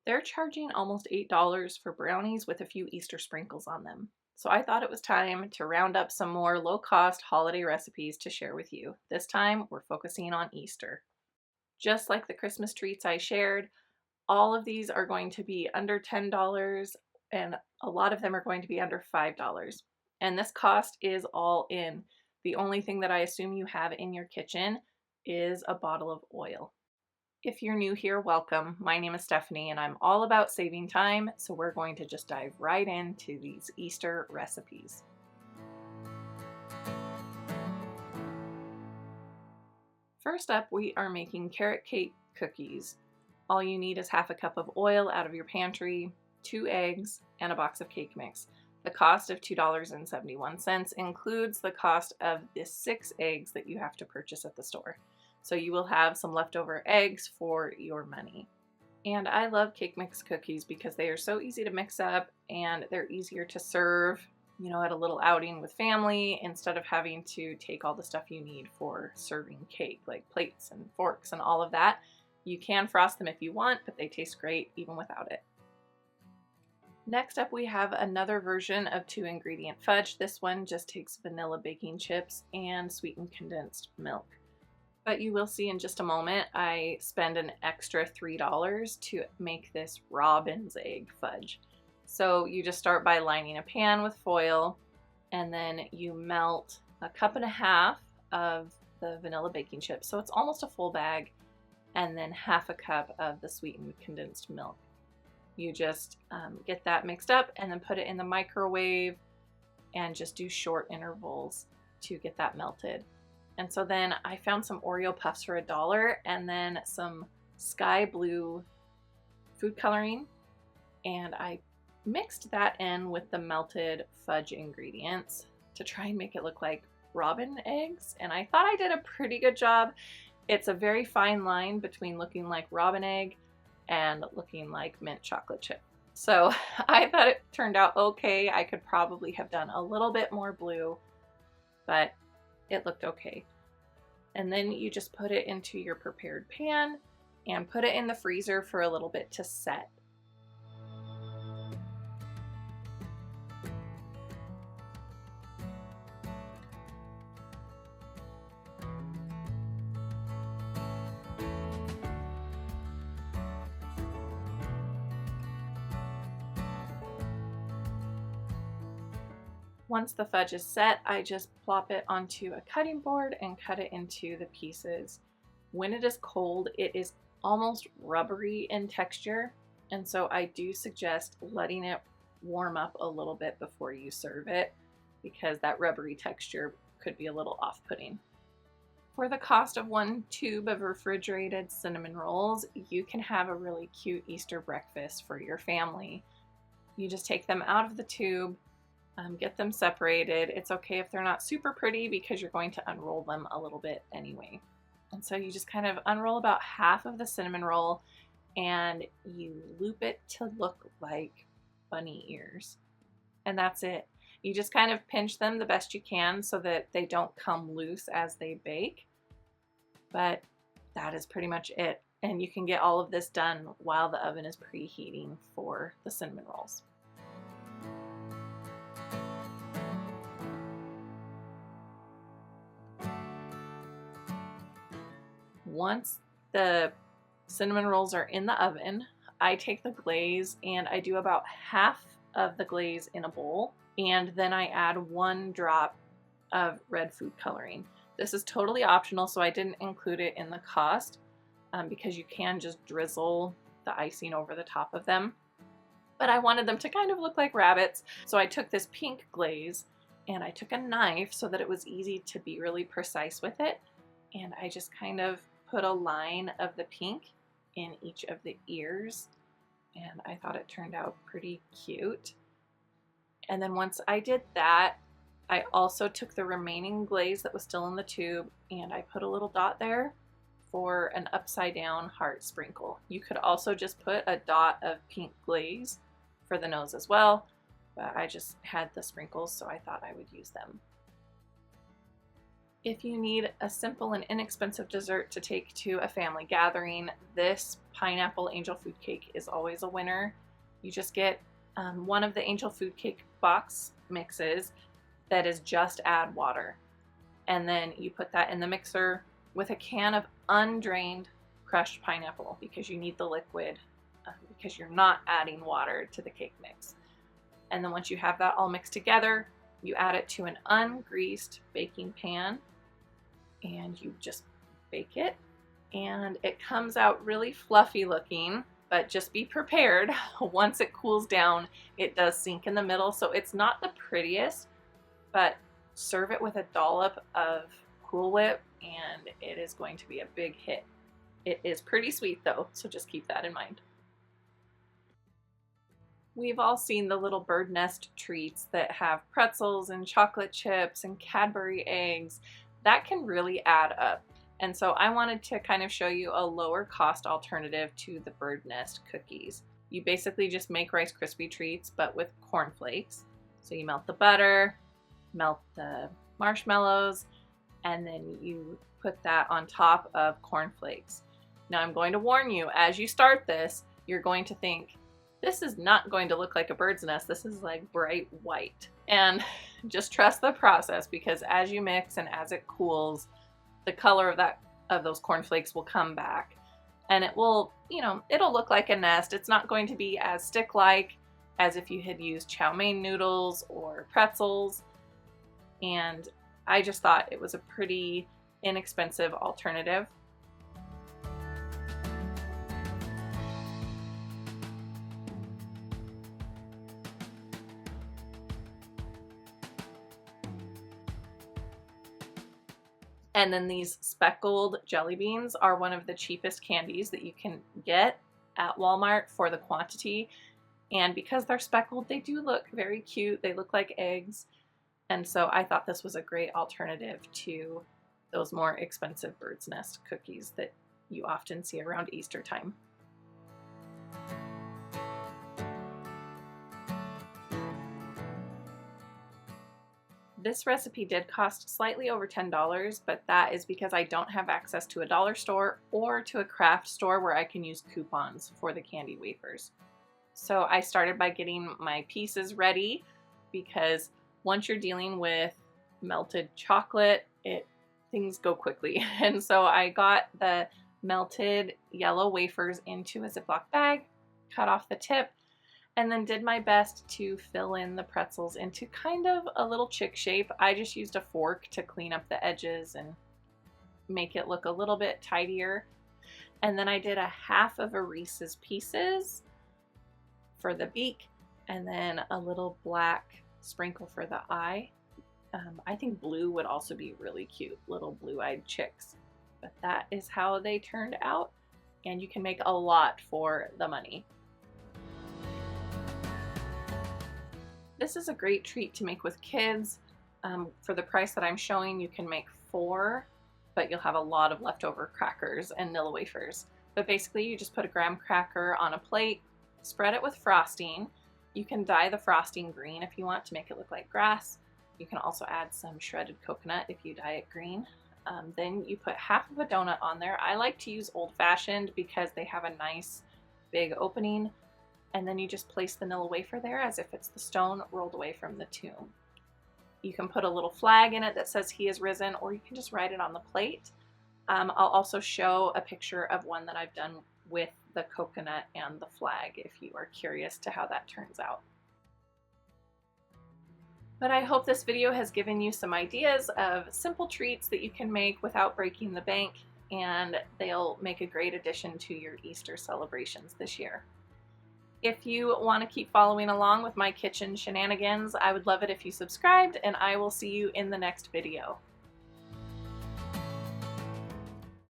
They're charging almost $8 for brownies with a few Easter sprinkles on them. So I thought it was time to round up some more low-cost holiday recipes to share with you. This time, we're focusing on Easter. Just like the Christmas treats I shared, all of these are going to be under $10 and a lot of them are going to be under $5. And this cost is all in. The only thing that I assume you have in your kitchen is a bottle of oil. If you're new here, welcome. My name is Stephanie and I'm all about saving time, so we're going to just dive right into these Easter recipes. First up, we are making carrot cake cookies. All you need is half a cup of oil out of your pantry, 2 eggs, and a box of cake mix. The cost of $2.71 includes the cost of the 6 eggs that you have to purchase at the store. So you will have some leftover eggs for your money. And I love cake mix cookies because they are so easy to mix up and they're easier to serve, at a little outing with family instead of having to take all the stuff you need for serving cake, like plates and forks and all of that. You can frost them if you want, but they taste great even without it. Next up, we have another version of 2-ingredient fudge. This one just takes vanilla baking chips and sweetened condensed milk. But you will see in just a moment, I spend an extra $3 to make this Robin's egg fudge. So you just start by lining a pan with foil, and then you melt a cup and a half of the vanilla baking chips. So it's almost a full bag, and then half a cup of the sweetened condensed milk. You just get that mixed up and then put it in the microwave and just do short intervals to get that melted. And so then I found some Oreo puffs for $1 and then some sky blue food coloring, and I mixed that in with the melted fudge ingredients to try and make it look like robin eggs, and I thought I did a pretty good job. It's a very fine line between looking like robin egg and looking like mint chocolate chip. So I thought it turned out okay. I could probably have done a little bit more blue, but it looked okay. And then you just put it into your prepared pan and put it in the freezer for a little bit to set. Once the fudge is set, I just plop it onto a cutting board and cut it into the pieces. When it is cold, it is almost rubbery in texture, and so I do suggest letting it warm up a little bit before you serve it, because that rubbery texture could be a little off-putting. For the cost of 1 tube of refrigerated cinnamon rolls, you can have a really cute Easter breakfast for your family. You just take them out of the tube, get them separated. It's okay if they're not super pretty because you're going to unroll them a little bit anyway. And so you just kind of unroll about half of the cinnamon roll and you loop it to look like bunny ears. And that's it. You just kind of pinch them the best you can so that they don't come loose as they bake. But that is pretty much it. And you can get all of this done while the oven is preheating for the cinnamon rolls. Once the cinnamon rolls are in the oven, I take the glaze and I do about half of the glaze in a bowl, and then I add 1 drop of red food coloring. This is totally optional, so I didn't include it in the cost because you can just drizzle the icing over the top of them. But I wanted them to kind of look like rabbits, so I took this pink glaze and I took a knife so that it was easy to be really precise with it, and I just kind of put a line of the pink in each of the ears, and I thought it turned out pretty cute. And then once I did that, I also took the remaining glaze that was still in the tube and I put a little dot there for an upside down heart sprinkle. You could also just put a dot of pink glaze for the nose as well, but I just had the sprinkles, so I thought I would use them. If you need a simple and inexpensive dessert to take to a family gathering, this pineapple angel food cake is always a winner. You just get one of the angel food cake box mixes that is just add water. And then you put that in the mixer with a can of undrained crushed pineapple, because you need the liquid because you're not adding water to the cake mix. And then once you have that all mixed together, you add it to an ungreased baking pan and you just bake it. And it comes out really fluffy looking, but just be prepared. Once it cools down, it does sink in the middle, so it's not the prettiest, but serve it with a dollop of Cool Whip and it is going to be a big hit. It is pretty sweet though, so just keep that in mind. We've all seen the little bird nest treats that have pretzels and chocolate chips and Cadbury eggs. That can really add up. And so I wanted to kind of show you a lower cost alternative to the bird nest cookies. You basically just make Rice Krispie treats, but with corn flakes. So you melt the butter, melt the marshmallows, and then you put that on top of corn flakes. Now I'm going to warn you, as you start this, you're going to think, this is not going to look like a bird's nest. This is like bright white. And just trust the process, because as you mix and as it cools, the color of those cornflakes will come back. And it will, it'll look like a nest. It's not going to be as stick-like as if you had used chow mein noodles or pretzels. And I just thought it was a pretty inexpensive alternative. And then these speckled jelly beans are one of the cheapest candies that you can get at Walmart for the quantity. And because they're speckled, they do look very cute. They look like eggs. And so I thought this was a great alternative to those more expensive bird's nest cookies that you often see around Easter time. This recipe did cost slightly over $10, but that is because I don't have access to a dollar store or to a craft store where I can use coupons for the candy wafers. So I started by getting my pieces ready, because once you're dealing with melted chocolate, things go quickly. And so I got the melted yellow wafers into a Ziploc bag, cut off the tip, and then did my best to fill in the pretzels into kind of a little chick shape. I just used a fork to clean up the edges and make it look a little bit tidier. And then I did a half of a Reese's Pieces for the beak, and then a little black sprinkle for the eye. I think blue would also be really cute, little blue-eyed chicks. But that is how they turned out, and you can make a lot for the money. This is a great treat to make with kids. For the price that I'm showing, you can make 4, but you'll have a lot of leftover crackers and Nilla wafers. But basically you just put a graham cracker on a plate, spread it with frosting. You can dye the frosting green if you want to make it look like grass. You can also add some shredded coconut if you dye it green. Then you put half of a donut on there. I like to use old-fashioned because they have a nice big opening. And then you just place the Nilla wafer there as if it's the stone rolled away from the tomb. You can put a little flag in it that says "He is risen," or you can just write it on the plate. I'll also show a picture of one that I've done with the coconut and the flag if you are curious to how that turns out. But I hope this video has given you some ideas of simple treats that you can make without breaking the bank, and they'll make a great addition to your Easter celebrations this year. If you want to keep following along with my kitchen shenanigans, I would love it if you subscribed, and I will see you in the next video.